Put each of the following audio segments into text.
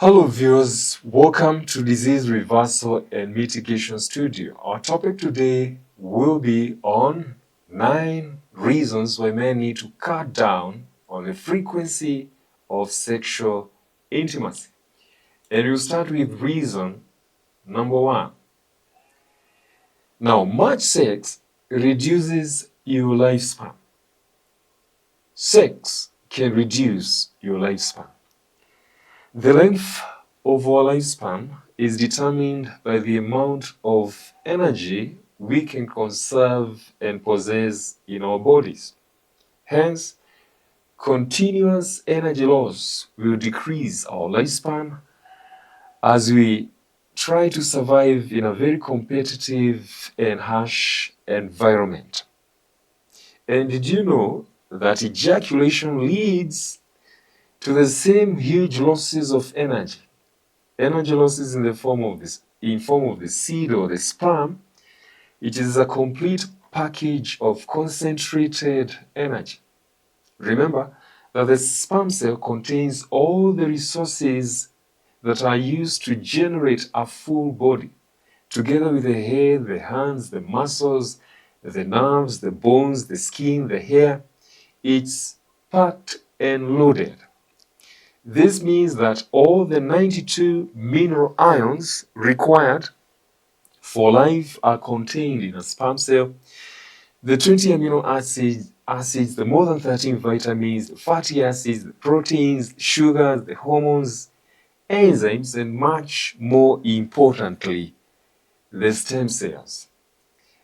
Hello viewers, welcome to Disease Reversal and Mitigation Studio. Our topic today will be on 9 reasons why men need to cut down on the frequency of sexual intimacy. And we'll start with reason number 1. Now, much sex reduces your lifespan. Sex can reduce your lifespan. The length of our lifespan is determined by the amount of energy we can conserve and possess in our bodies. Hence, continuous energy loss will decrease our lifespan as we try to survive in a very competitive and harsh environment. And did you know that ejaculation leads to the same huge losses of energy? Energy losses in the form of the seed or the sperm. It is a complete package of concentrated energy. Remember that the sperm cell contains all the resources that are used to generate a full body, together with the head, the hands, the muscles, the nerves, the bones, the skin, the hair. It's packed and loaded. This means that all the 92 mineral ions required for life are contained in a sperm cell. The 20 amino acids, the more than 13 vitamins, the fatty acids, the proteins, sugars, the hormones, enzymes, and much more importantly, the stem cells.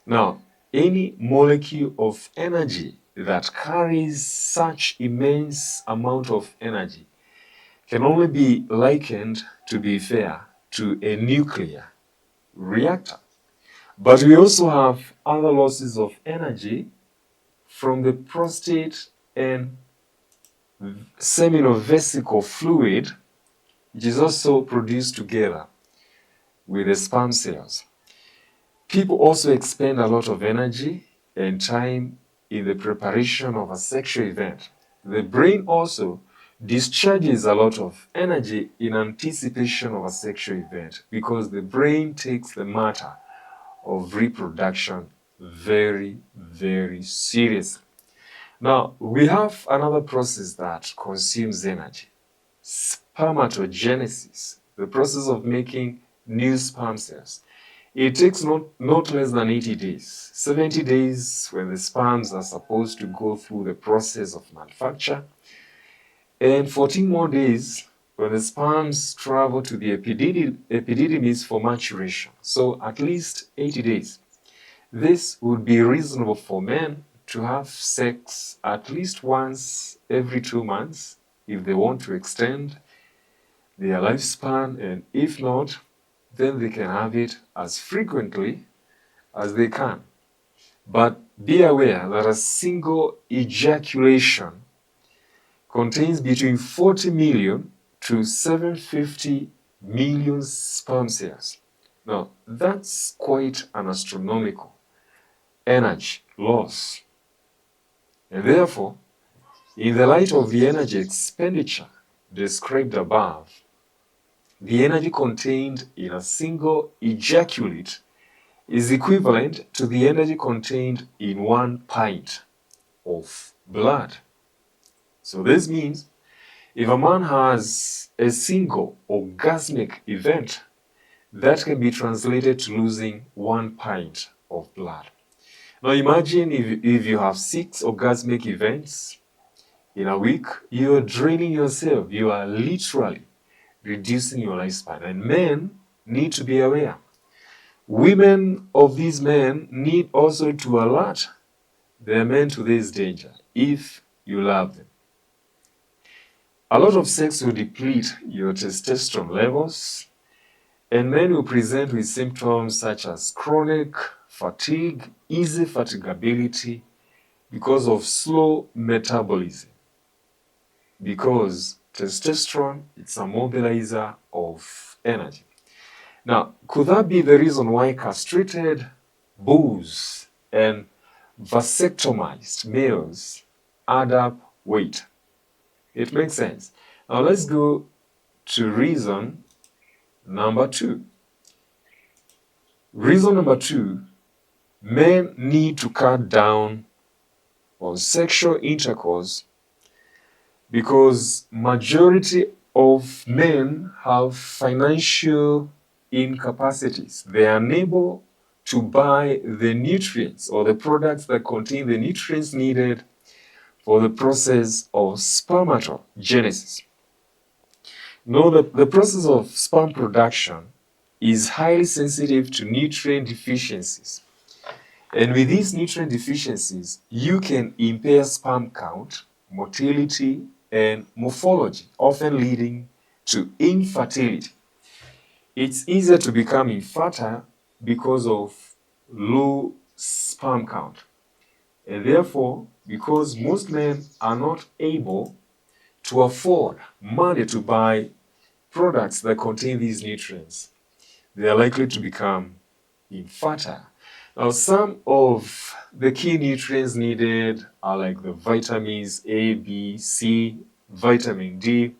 Now, any molecule of energy that carries such immense amount of energy can only be likened, to be fair, to a nuclear reactor. But we also have other losses of energy from the prostate and seminal vesicle fluid, which is also produced together with the sperm cells. People also expend a lot of energy and time in the preparation of a sexual event. The brain also discharges a lot of energy in anticipation of a sexual event because the brain takes the matter of reproduction very, very seriously. Now, we have another process that consumes energy: spermatogenesis, the process of making new sperm cells. It takes not less than 80 days, 70 days when the sperms are supposed to go through the process of manufacture, and 14 more days when the sperms travel to the epididymis for maturation. So at least 80 days. This would be reasonable for men to have sex at least once every 2 months if they want to extend their lifespan, and if not, then they can have it as frequently as they can. But be aware that a single ejaculation contains between 40 million to 750 million sperm cells. Now, that's quite an astronomical energy loss. And therefore, in the light of the energy expenditure described above, the energy contained in a single ejaculate is equivalent to the energy contained in 1 pint of blood. So this means if a man has a single orgasmic event, that can be translated to losing 1 pint of blood. Now imagine if you have 6 orgasmic events in a week, you are draining yourself. You are literally reducing your lifespan. And men need to be aware. Women of these men need also to alert their men to this danger if you love them. A lot of sex will deplete your testosterone levels, and men will present with symptoms such as chronic fatigue, easy fatigability because of slow metabolism. Because testosterone, it's a mobilizer of energy. Now, could that be the reason why castrated bulls and vasectomized males add up weight? It makes sense. Now let's go to reason number 2. Reason number 2, men need to cut down on sexual intercourse because majority of men have financial incapacities. They are unable to buy the nutrients or the products that contain the nutrients needed for the process of spermatogenesis. Know that the process of sperm production is highly sensitive to nutrient deficiencies. And with these nutrient deficiencies, you can impair sperm count, motility, and morphology, often leading to infertility. It's easier to become infertile because of low sperm count. And therefore, because most men are not able to afford money to buy products that contain these nutrients, they are likely to become infertile. Now, some of the key nutrients needed are like the vitamins A, B, C, vitamin D.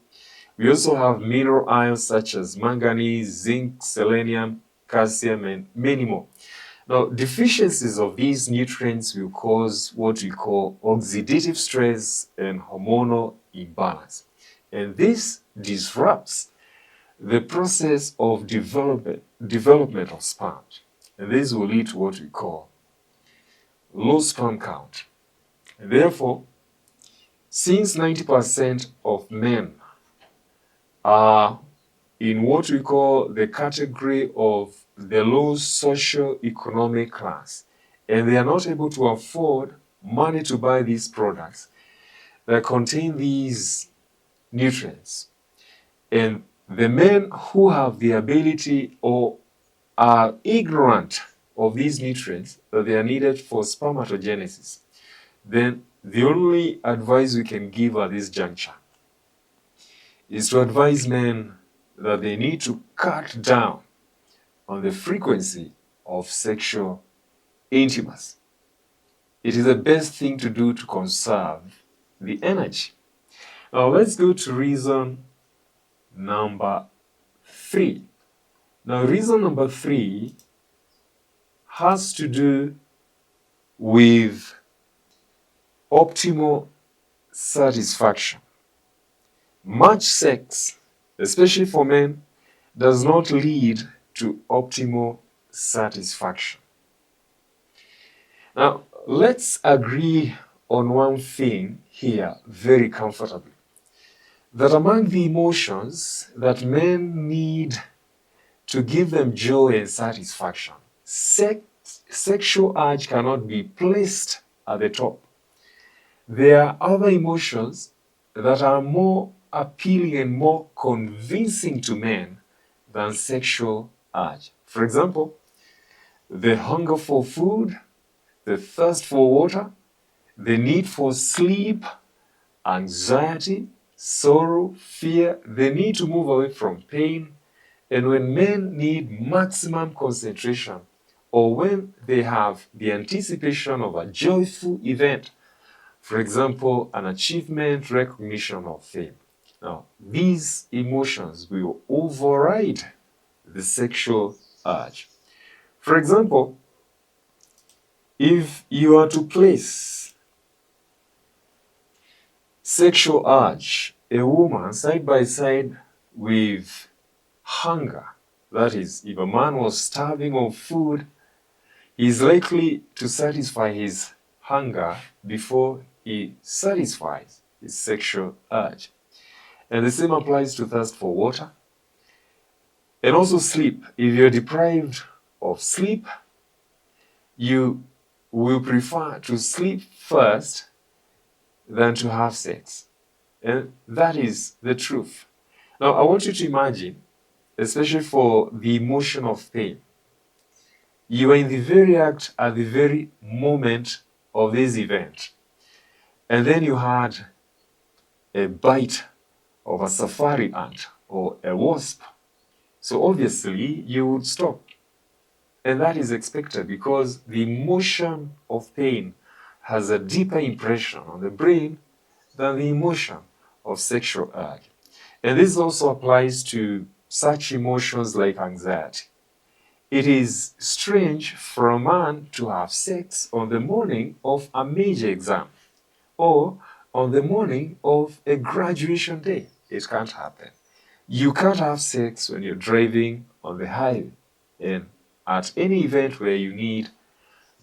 We also have mineral ions such as manganese, zinc, selenium, calcium, and many more. Now, deficiencies of these nutrients will cause what we call oxidative stress and hormonal imbalance. And this disrupts the process of development of sperm. And this will lead to what we call low sperm count. And therefore, since 90% of men are in what we call the category of the low socio-economic class, and they are not able to afford money to buy these products that contain these nutrients, and the men who have the ability or are ignorant of these nutrients that they are needed for spermatogenesis, then the only advice we can give at this juncture is to advise men that they need to cut down on the frequency of sexual intimacy. It is the best thing to do to conserve the energy. Now let's go to reason number 3. Now reason number 3 has to do with optimal satisfaction. Much sex, especially for men, does not lead to optimal satisfaction. Now, let's agree on one thing here very comfortably, that among the emotions that men need to give them joy and satisfaction, sexual urge cannot be placed at the top. There are other emotions that are more appealing and more convincing to men than sexual urge. For example, the hunger for food, the thirst for water, the need for sleep, anxiety, sorrow, fear, the need to move away from pain. And when men need maximum concentration, or when they have the anticipation of a joyful event, for example, an achievement, recognition, or fame. Now, these emotions will override the sexual urge. For example, if you are to place sexual urge, a woman side by side with hunger, that is, if a man was starving of food, he is likely to satisfy his hunger before he satisfies his sexual urge. And the same applies to thirst for water. And also sleep. If you're deprived of sleep, you will prefer to sleep first than to have sex. And that is the truth. Now, I want you to imagine, especially for the emotion of pain, you are in the very act at the very moment of this event. And then you had a bite of a safari ant or a wasp. So obviously you would stop. And that is expected because the emotion of pain has a deeper impression on the brain than the emotion of sexual urge. And this also applies to such emotions like anxiety. It is strange for a man to have sex on the morning of a major exam or on the morning of a graduation day. It can't happen. You can't have sex when you're driving on the highway and at any event where you need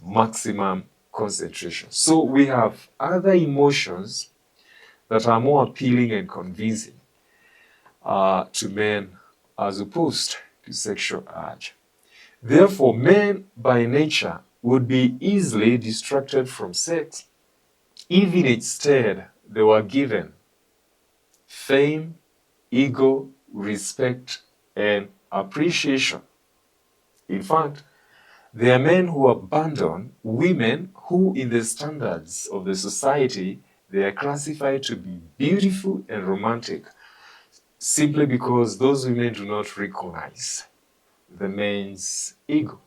maximum concentration. So we have other emotions that are more appealing and convincing to men as opposed to sexual urge. Therefore, men by nature would be easily distracted from sex if instead they were given fame, ego, respect, and appreciation. In fact, there are men who abandon women who, in the standards of the society, they are classified to be beautiful and romantic, simply because those women do not recognize the man's ego.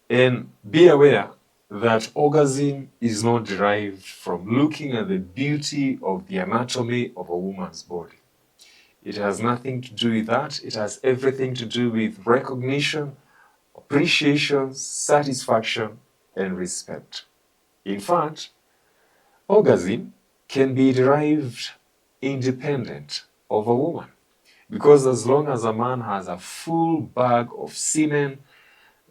And be aware that orgasm is not derived from looking at the beauty of the anatomy of a woman's body. It has nothing to do with that. It has everything to do with recognition, appreciation, satisfaction, and respect. In fact, orgasm can be derived independent of a woman, because as long as a man has a full bag of semen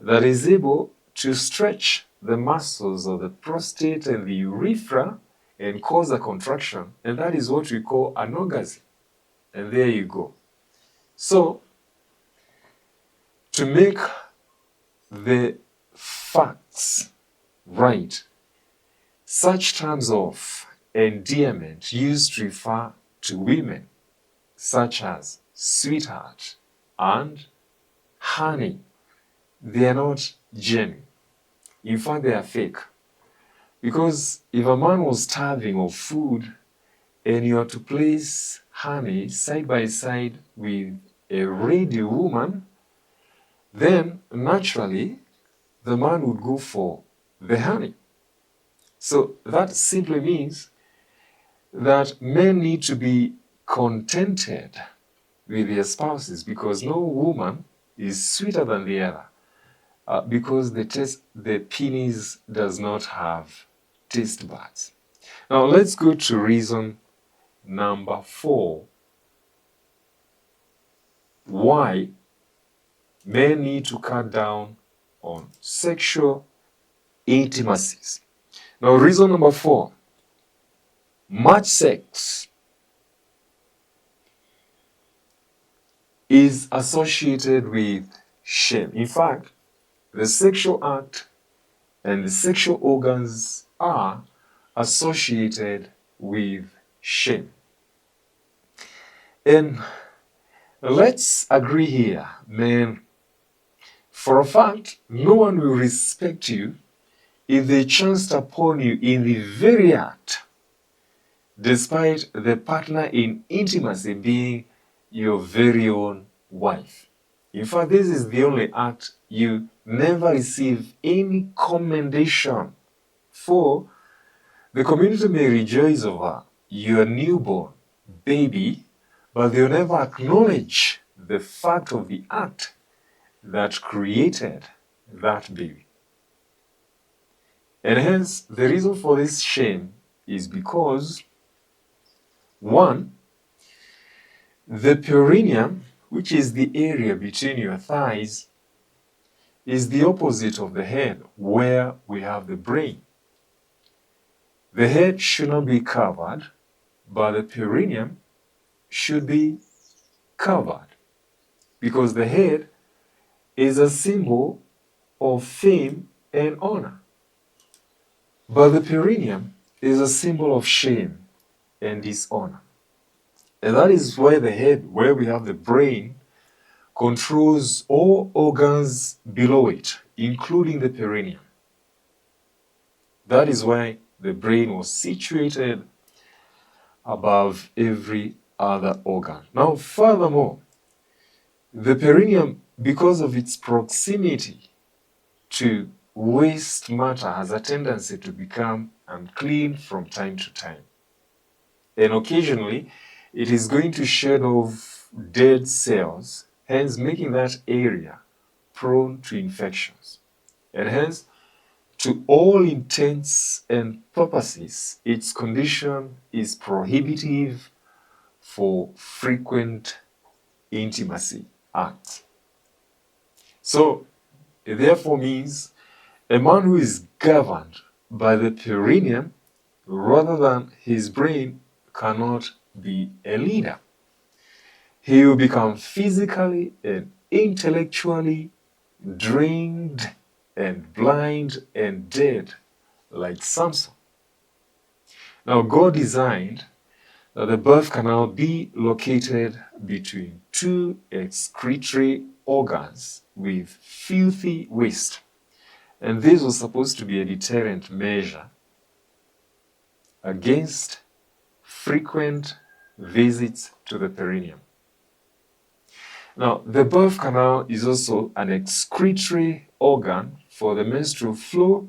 that is able to stretch the muscles of the prostate and the urethra and cause a contraction, and that is what we call an orgasm. And there you go. So, to make the facts right, such terms of endearment used to refer to women, such as sweetheart and honey, they are not genuine. In fact, they are fake. Because if a man was starving of food and you are to place honey side by side with a ready woman, then naturally the man would go for the honey. So that simply means that men need to be contented with their spouses, because no woman is sweeter than the other, because the penis does not have taste buds. Now let's go to reason number 4. Why men need to cut down on sexual intimacies. Now, reason number 4, much sex is associated with shame. In fact, the sexual act and the sexual organs are associated with shame. And let's agree here, men, for a fact, no one will respect you if they chanced upon you in the very act, despite the partner in intimacy being your very own wife. In fact, this is the only act you never receive any commendation for. The community may rejoice over your newborn baby, but they'll never acknowledge the fact of the act that created that baby. And hence, the reason for this shame is because, 1, the perineum, which is the area between your thighs, is the opposite of the head, where we have the brain. The head should not be covered, but the perineum should be covered, because the head is a symbol of fame and honor. But the perineum is a symbol of shame and dishonor. And that is why the head, where we have the brain, controls all organs below it, including the perineum. That is why the brain was situated above every other organ. Now, furthermore, the perineum, because of its proximity to waste matter, has a tendency to become unclean from time to time. And occasionally, it is going to shed off dead cells, hence making that area prone to infections. And hence, to all intents and purposes, its condition is prohibitive for frequent intimacy acts. So, it therefore means a man who is governed by the perineum rather than his brain cannot be a leader. He will become physically and intellectually drained and blind and dead like Samson. Now, God designed that the birth canal be located between two excretory organs with filthy waste. And this was supposed to be a deterrent measure against frequent visits to the perineum. Now, the birth canal is also an excretory organ for the menstrual flow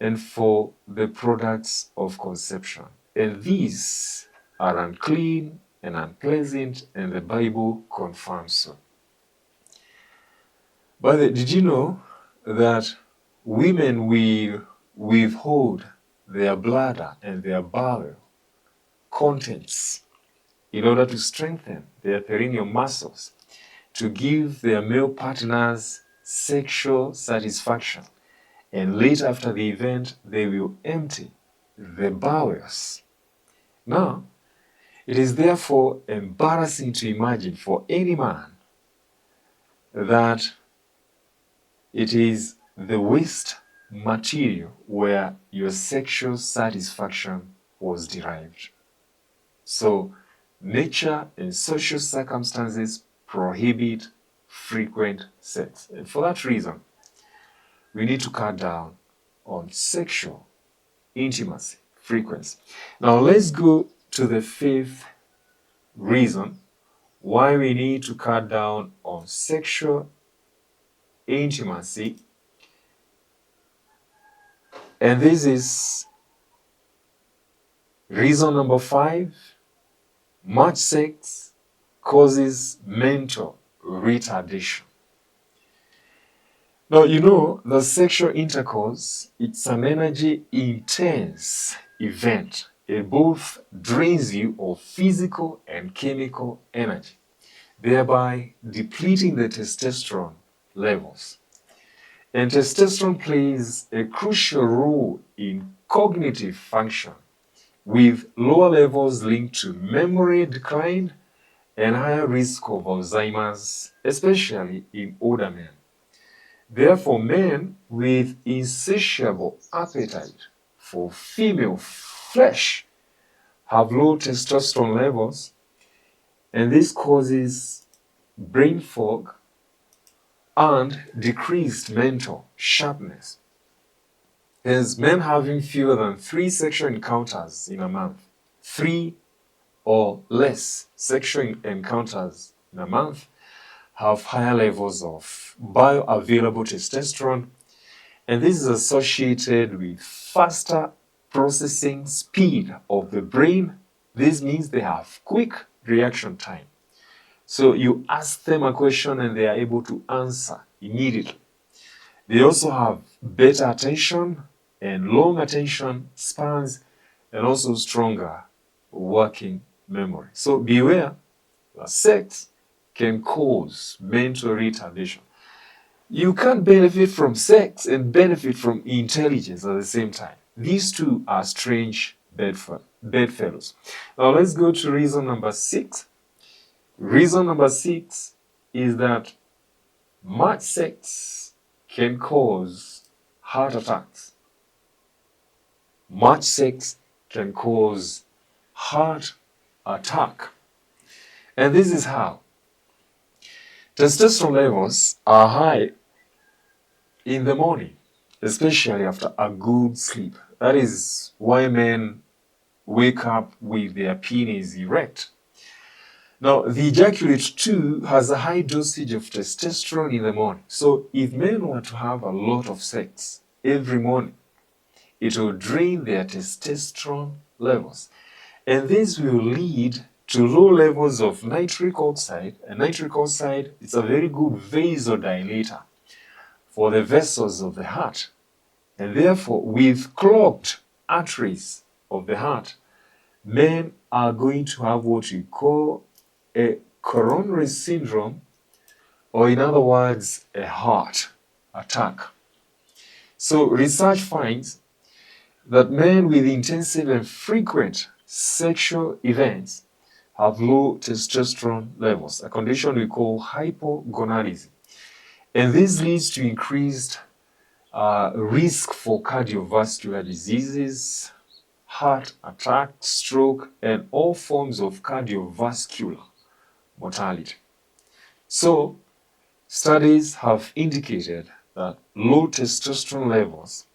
and for the products of conception. And these are unclean and unpleasant, and the Bible confirms so. But did you know that women will withhold their bladder and their bowel contents in order to strengthen their perineal muscles, to give their male partners sexual satisfaction, and later after the event they will empty the bowels. Now, it is therefore embarrassing to imagine for any man that it is the waste material where your sexual satisfaction was derived. So, nature and social circumstances prohibit frequent sex. And for that reason, we need to cut down on sexual intimacy frequency. Now, let's go to the fifth reason why we need to cut down on sexual intimacy. And this is reason number 5. Much sex causes mental retardation. Now, you know, the sexual intercourse, it's an energy-intense event. It both drains you of physical and chemical energy, thereby depleting the testosterone levels. And testosterone plays a crucial role in cognitive function, with lower levels linked to memory decline and higher risk of Alzheimer's, especially in older men. Therefore, men with insatiable appetite for female flesh have low testosterone levels, and this causes brain fog and decreased mental sharpness. Hence, men having fewer than 3 sexual encounters in a month, 3 or less sexual encounters in a month, have higher levels of bioavailable testosterone, and this is associated with faster processing speed of the brain. This means they have quick reaction time. So you ask them a question and they are able to answer immediately. They also have better attention and long attention spans, and also stronger working memory. So beware that sex can cause mental retardation. You can't benefit from sex and benefit from intelligence at the same time. These two are strange bedfellows. Now let's go to reason number 6. Reason number 6 is that much sex can cause heart attacks. Much sex can cause heart attack. And this is how. Testosterone levels are high in the morning, especially after a good sleep. That is why men wake up with their penis erect. Now, the ejaculate too has a high dosage of testosterone in the morning. So if men were to have a lot of sex every morning, it will drain their testosterone levels. And this will lead to low levels of nitric oxide, and nitric oxide is a very good vasodilator for the vessels of the heart. And therefore, with clogged arteries of the heart, men are going to have what we call a coronary syndrome, or in other words, a heart attack. So research finds that men with intensive and frequent sexual events have low testosterone levels, a condition we call hypogonadism. And this leads to increased risk for cardiovascular diseases, heart attack, stroke, and all forms of cardiovascular mortality. So, studies have indicated that low testosterone levels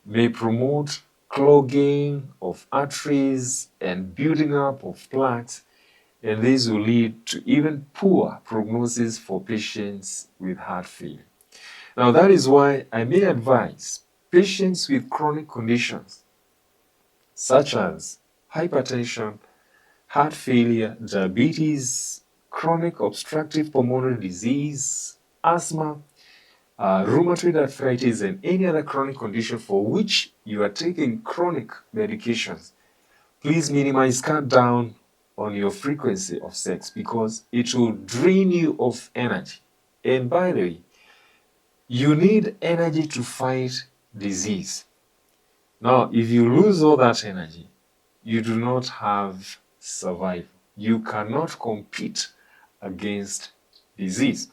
may promote clogging of arteries and building up of plaques, and this will lead to even poor prognosis for patients with heart failure. Now, that is why I may advise patients with chronic conditions such as hypertension, heart failure, diabetes, chronic obstructive pulmonary disease, asthma, rheumatoid arthritis, and any other chronic condition for which you are taking chronic medications, please minimize, cut down on your frequency of sex, because it will drain you of energy. And by the way, you need energy to fight disease. Now, if you lose all that energy, you do not have survival. You cannot compete against disease.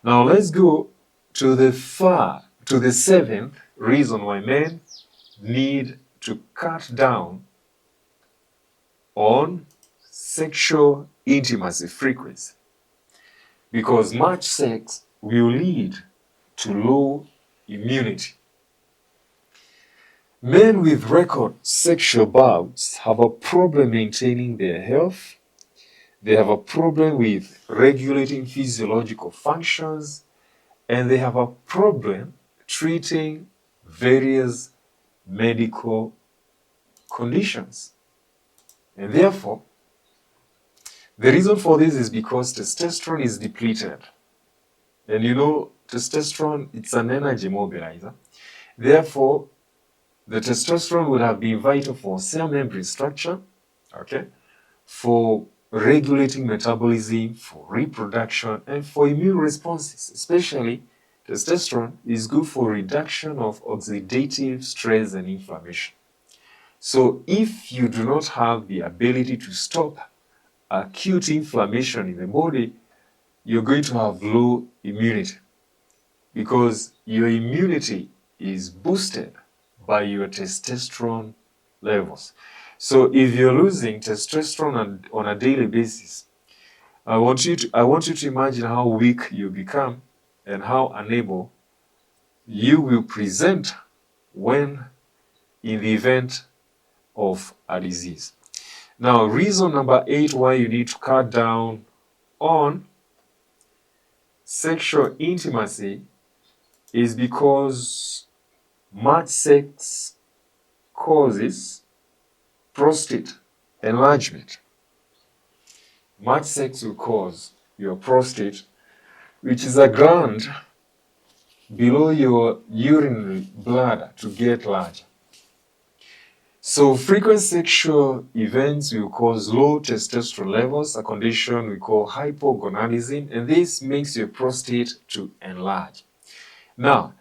Now, let's go to the seventh reason why men need to cut down on sexual intimacy frequency, because much sex will lead to low immunity. Men with record sexual bouts have a problem maintaining their health. They have a problem with regulating physiological functions, and they have a problem treating various medical conditions. And therefore, the reason for this is because testosterone is depleted. And you know, testosterone, it's an energy mobilizer. Therefore, the testosterone would have been vital for cell membrane structure, okay, for regulating metabolism, for reproduction, and for immune responses. Especially, testosterone is good for reduction of oxidative stress and inflammation. So if you do not have the ability to stop acute inflammation in the body, you're going to have low immunity, because your immunity is boosted by your testosterone levels. So if you're losing testosterone on a daily basis, I want you to imagine how weak you become and how unable you will present when in the event of a disease. Now, reason number 8 why you need to cut down on sexual intimacy is because much sex causes prostate enlargement. Much sex will cause your prostate, which is a gland below your urinary bladder, to get larger. So frequent sexual events will cause low testosterone levels, a condition we call hypogonadism, and this makes your prostate to enlarge. Now,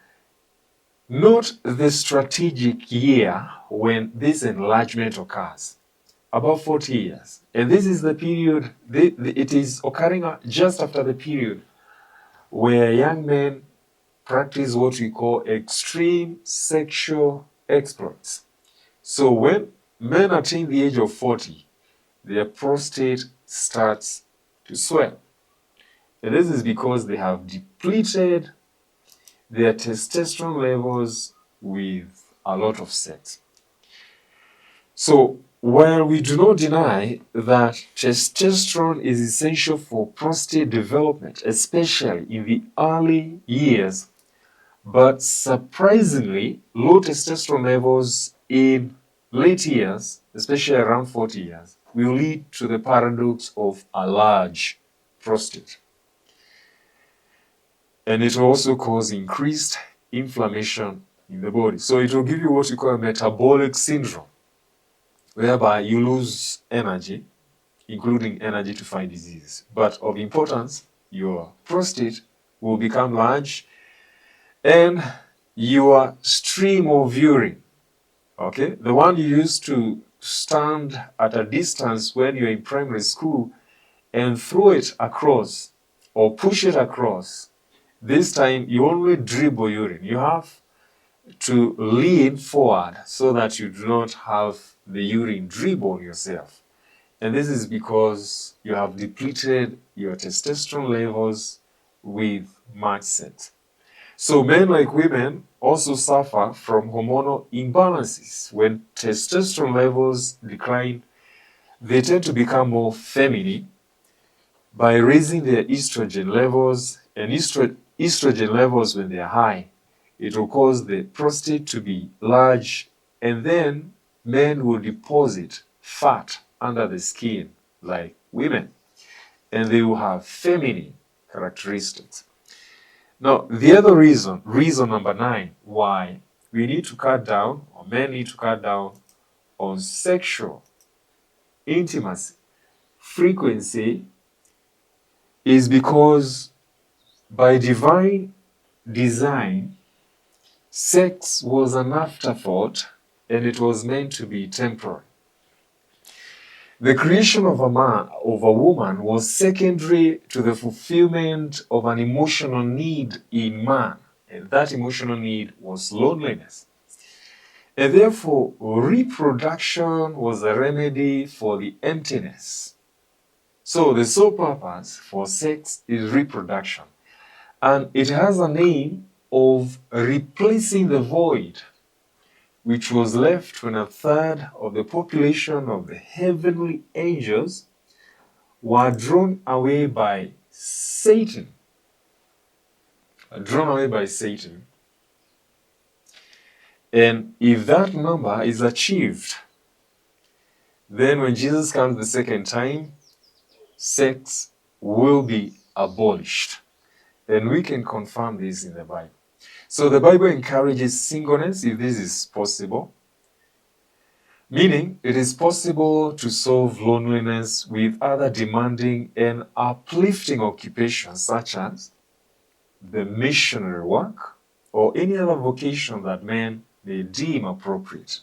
note the strategic year when this enlargement occurs, about 40 years. And this is the period, it is occurring just after the period where young men practice what we call extreme sexual exploits. So when men attain the age of 40, their prostate starts to swell. And this is because they have depleted their testosterone levels with a lot of sex. So while we do not deny that testosterone is essential for prostate development, especially in the early years, but surprisingly, low testosterone levels in late years, especially around 40 years, will lead to the paradox of a large prostate. And it will also cause increased inflammation in the body. So it will give you what you call a metabolic syndrome, whereby you lose energy, including energy to fight disease. But of importance, your prostate will become large and your stream of urine, okay, the one you used to stand at a distance when you're in primary school and throw it across or push it across, this time you only dribble urine. You have to lean forward so that you do not have the urine dribble on yourself. And this is because you have depleted your testosterone levels with much sex. So men like women also suffer from hormonal imbalances. When testosterone levels decline, they tend to become more feminine by raising their estrogen levels, and estrogen levels when they are high, it will cause the prostate to be large, and then men will deposit fat under the skin like women, and they will have feminine characteristics. Now, the other reason number 9, why we need to cut down, or men need to cut down on sexual intimacy frequency, is because by divine design, sex was an afterthought and it was meant to be temporary. The creation of a man, of a woman, was secondary to the fulfillment of an emotional need in man, and that emotional need was loneliness. And therefore, reproduction was a remedy for the emptiness. So the sole purpose for sex is reproduction, and it has an aim of replacing the void which was left when a third of the population of the heavenly angels were drawn away by Satan. And if that number is achieved, then when Jesus comes the second time, sex will be abolished. And we can confirm this in the Bible. So the Bible encourages singleness if this is possible, meaning it is possible to solve loneliness with other demanding and uplifting occupations such as the missionary work or any other vocation that men may deem appropriate,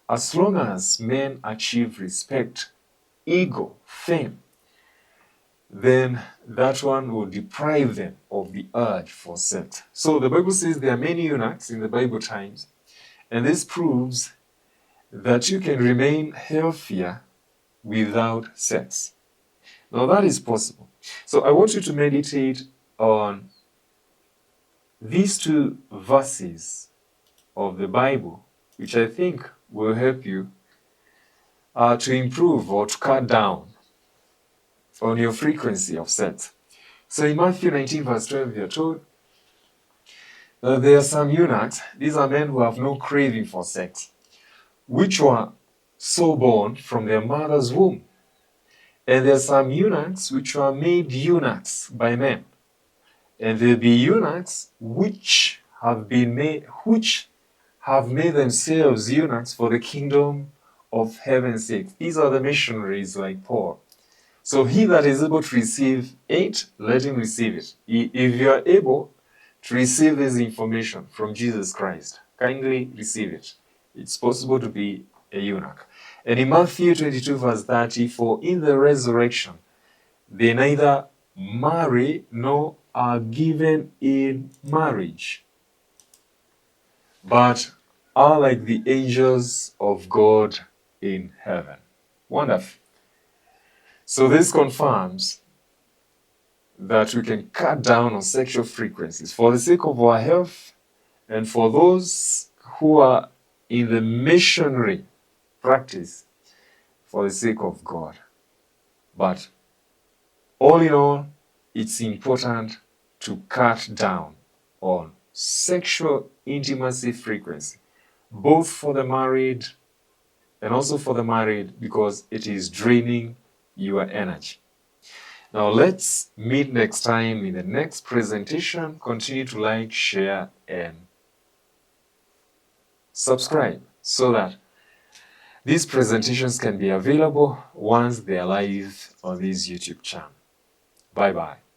as long as men achieve respect, ego, fame, then that one will deprive them of the urge for sex. So the Bible says there are many eunuchs in the Bible times, and this proves that you can remain healthier without sex. Now that is possible. So I want you to meditate on these 2 verses of the Bible, which I think will help you to improve or to cut down on your frequency of sex. So in Matthew 19 verse 12, we are told that there are some eunuchs, these are men who have no craving for sex, which were so born from their mother's womb. And there are some eunuchs which were made eunuchs by men. And there be eunuchs which have made themselves eunuchs for the kingdom of heaven's sake. These are the missionaries like Paul. So he that is able to receive it, let him receive it. If you are able to receive this information from Jesus Christ, kindly receive it. It's possible to be a eunuch. And in Matthew 22 verse 30, for in the resurrection they neither marry nor are given in marriage, but are like the angels of God in heaven. Wonderful. So this confirms that we can cut down on sexual frequencies for the sake of our health and for those who are in the missionary practice for the sake of God. But all in all, it's important to cut down on sexual intimacy frequency, both for the married and also for the married because it is draining your energy. Now let's meet next time in the next presentation. Continue to like, share, and subscribe so that these presentations can be available once they are live on this YouTube channel. Bye-bye.